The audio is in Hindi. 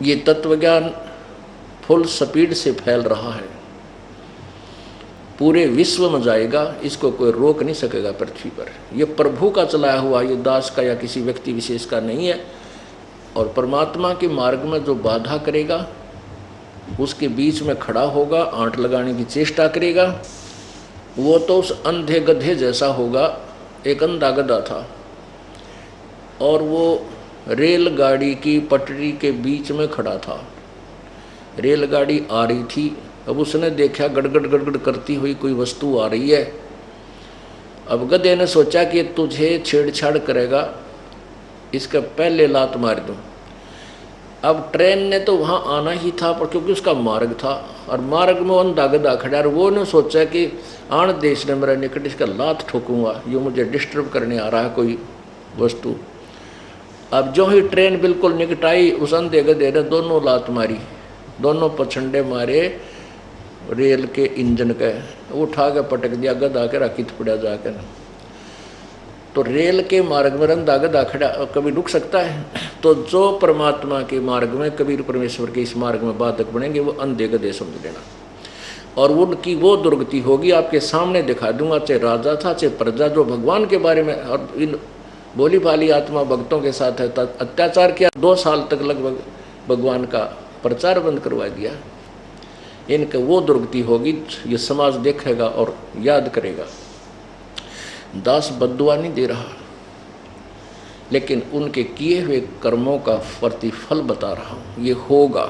ये तत्वज्ञान फुल स्पीड से फैल रहा है, पूरे विश्व में जाएगा, इसको कोई रोक नहीं सकेगा पृथ्वी पर। ये प्रभु का चलाया हुआ, ये दास का या किसी व्यक्ति विशेष का नहीं है। और परमात्मा के मार्ग में जो बाधा करेगा, उसके बीच में खड़ा होगा, आंट लगाने की चेष्टा करेगा, वो तो उस अंधे गधे जैसा होगा। एक अंधा गधा था और वो रेलगाड़ी की पटरी के बीच में खड़ा था। रेलगाड़ी आ रही थी, अब उसने देखा गड़गड़ गड़गड़ करती हुई कोई वस्तु आ रही है। अब गधे ने सोचा कि तुझे छेड़छाड़ करेगा, इसका पहले लात मार दूं। अब ट्रेन ने तो वहाँ आना ही था, पर क्योंकि उसका मार्ग था और मार्ग में अंधा गधा खड़ा, और वो ने सोचा कि आन देश ने मेरा निकट, इसका लात ठोकूंगा, ये मुझे डिस्टर्ब करने आ रहा है कोई वस्तु। अब जो ही ट्रेन बिल्कुल निकट आई, उस अंधे गधे ने दोनों लात मारी, दोनों पछंडे मारे रेल के इंजन के, उठा के पटक दिया, गधा के राखी पड़ा जाकर। तो रेल के मार्ग में अंधा गधा खड़ा कभी रुक सकता है? तो जो परमात्मा के मार्ग में, कबीर परमेश्वर के इस मार्ग में बाधक बनेंगे, वो अंधे गधे समझ लेना। और उनकी वो दुर्गति होगी, आपके सामने दिखा दूंगा, चाहे राजा था चाहे प्रजा, जो भगवान के बारे में और इन भोली भाली आत्मा भक्तों के साथ है अत्याचार किया, 2 साल तक लगभग भगवान का प्रचार बंद करवा दिया। इनके वो दुर्गति होगी, ये समाज देखेगा और याद करेगा। दास बद्दुआ नहीं दे रहा, लेकिन उनके किए हुए कर्मों का प्रतिफल बता रहा हूँ, ये होगा।